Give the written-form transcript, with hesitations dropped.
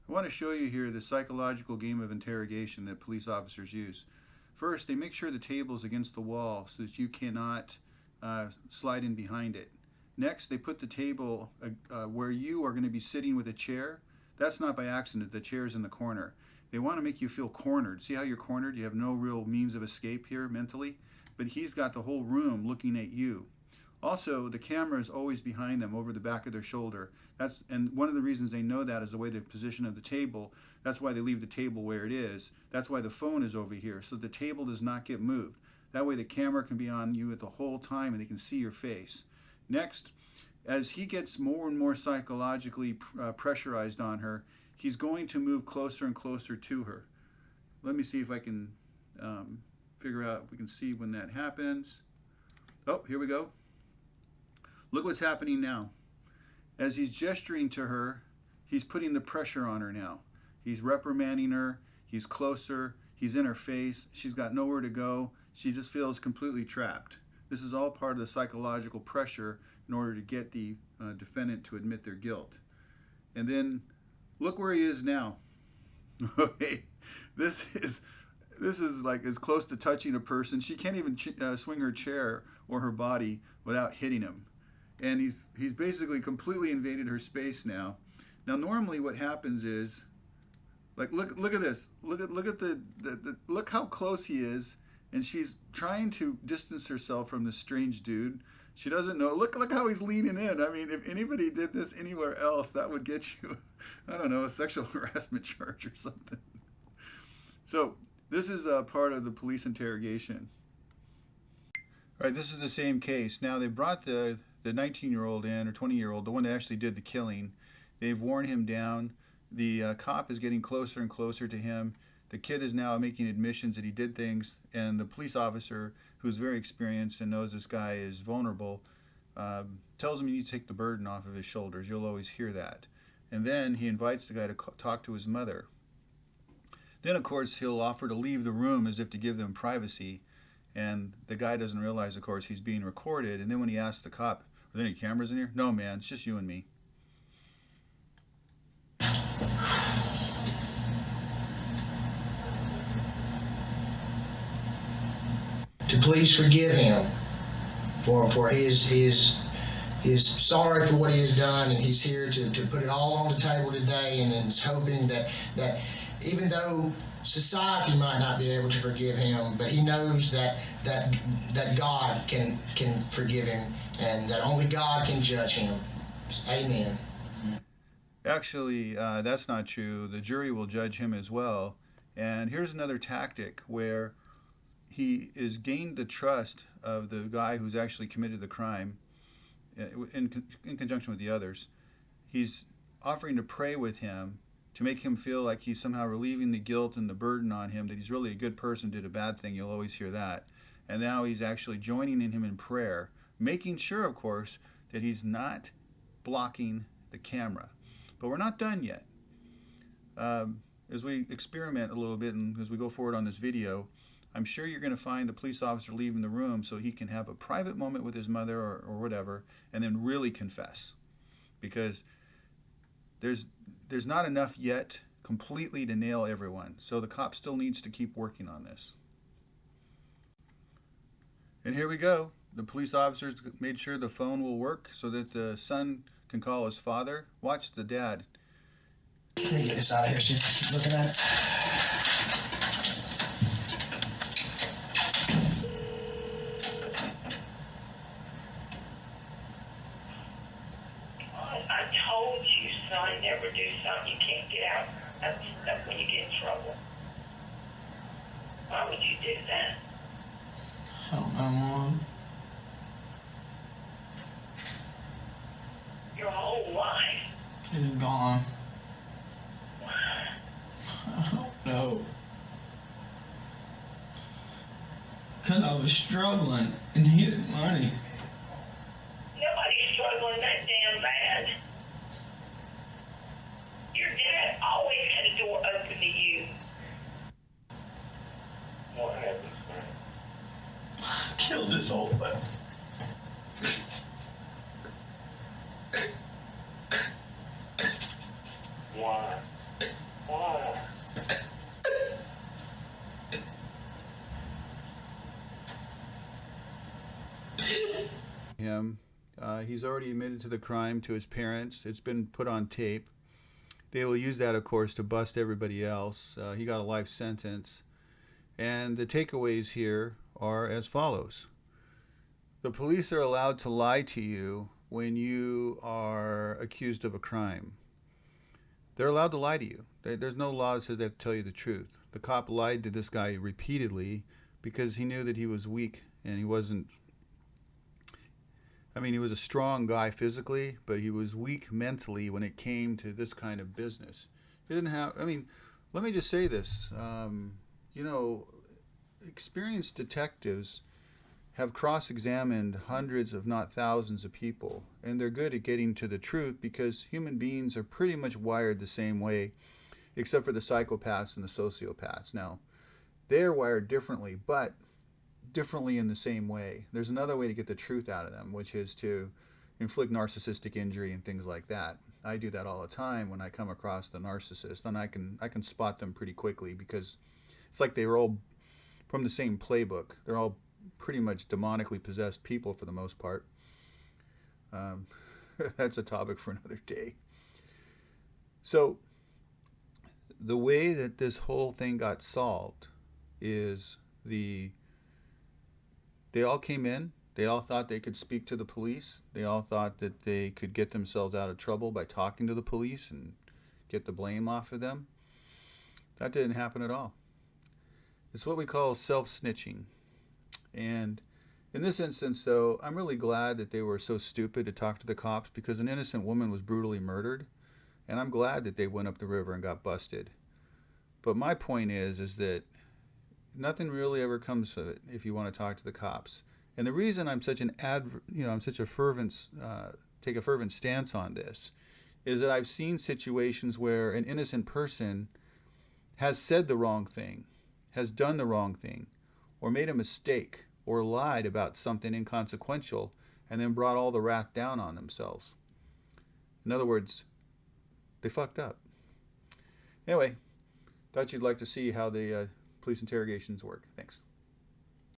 I want to show you here the psychological game of interrogation that police officers use. First, they make sure the table is against the wall so that you cannot slide in behind it. Next, they put the table where you are going to be sitting with a chair. That's not by accident. The chair is in the corner. They want to make you feel cornered. See how you're cornered? You have no real means of escape here mentally, but he's got the whole room looking at you. Also, the camera is always behind them, over the back of their shoulder. And one of the reasons they know that is the way the position of the table. That's why they leave the table where it is. That's why the phone is over here, so the table does not get moved. That way the camera can be on you at the whole time and they can see your face. Next, as he gets more and more psychologically pressurized on her, he's going to move closer and closer to her. Let me see if I can figure out if we can see when that happens. Oh, here we go. Look what's happening now. As he's gesturing to her, he's putting the pressure on her now. He's reprimanding her. He's closer. He's in her face. She's got nowhere to go. She just feels completely trapped. This is all part of the psychological pressure in order to get the defendant to admit their guilt. And then look where he is now. Okay, this is like as close to touching a person. She can't even swing her chair or her body without hitting him. And he's basically completely invaded her space now. Now normally what happens is, like look at this. Look at the look how close he is, and she's trying to distance herself from this strange dude. She doesn't know. Look how he's leaning in. I mean, if anybody did this anywhere else, that would get you, I don't know, a sexual harassment charge or something. So this is a part of the police interrogation. All right, this is the same case. Now they brought the 19-year-old in, or 20-year-old, the one that actually did the killing. They've worn him down. The cop is getting closer and closer to him. The kid is now making admissions that he did things, and the police officer, who's very experienced and knows this guy is vulnerable, tells him you need to take the burden off of his shoulders. You'll always hear that. And then he invites the guy to talk to his mother. Then, of course, he'll offer to leave the room as if to give them privacy, and the guy doesn't realize, of course, he's being recorded. And then when he asks the cop, are there any cameras in here? No, man, it's just you and me. To please forgive him for his sorry for what he has done, and he's here to put it all on the table today, and is hoping that even though society might not be able to forgive him, but he knows that God can forgive him, and that only God can judge him. Amen. Actually, that's not true. The jury will judge him as well. And here's another tactic where he has gained the trust of the guy who's actually committed the crime in conjunction with the others. He's offering to pray with him to make him feel like he's somehow relieving the guilt and the burden on him, that he's really a good person, did a bad thing. You'll always hear that. And now he's actually joining in him in prayer, making sure, of course, that he's not blocking the camera. But we're not done yet. As we experiment a little bit and as we go forward on this video, I'm sure you're going to find the police officer leaving the room so he can have a private moment with his mother or whatever, and then really confess. Because there's not enough yet completely to nail everyone. So the cop still needs to keep working on this. And here we go. The police officers made sure the phone will work so that the son can call his father. Watch the dad. Let me get this out of here. She's looking at it. I told you, son, never do something you can't get out. That's when you get in trouble. Why would you do that? I don't know, Mom. Your whole life. It's gone. Why? I don't know. Because I was struggling and needed money. Nobody's struggling that damn bad. Your dad always had a door open to you. What happened, son? I killed his old man. Why? him. He's already admitted to the crime to his parents. It's been put on tape. They will use that, of course, to bust everybody else. He got a life sentence. And the takeaways here are as follows. The police are allowed to lie to you when you are accused of a crime. They're allowed to lie to you. There's no law that says they have to tell you the truth. The cop lied to this guy repeatedly because he knew that he was weak and he wasn't. I mean, he was a strong guy physically, but he was weak mentally when it came to this kind of business. He didn't have. I mean, let me just say this. You know, experienced detectives have cross-examined hundreds, if not thousands, of people, and they're good at getting to the truth because human beings are pretty much wired the same way, except for the psychopaths and the sociopaths. Now, they're wired differently, but differently in the same way. There's another way to get the truth out of them, which is to inflict narcissistic injury and things like that. I do that all the time when I come across the narcissist, and I can spot them pretty quickly because it's like they were all from the same playbook. They're all pretty much demonically possessed people for the most part. That's a topic for another day. So the way that this whole thing got solved is they all came in. They all thought they could speak to the police. They all thought that they could get themselves out of trouble by talking to the police and get the blame off of them. That didn't happen at all. It's what we call self-snitching. And in this instance, though, I'm really glad that they were so stupid to talk to the cops because an innocent woman was brutally murdered. And I'm glad that they went up the river and got busted. But my point is that nothing really ever comes of it if you want to talk to the cops. And the reason I'm such a fervent stance on this is that I've seen situations where an innocent person has said the wrong thing, has done the wrong thing, or made a mistake, or lied about something inconsequential, and then brought all the wrath down on themselves. In other words, they fucked up. Anyway, thought you'd like to see how the police interrogations work. Thanks.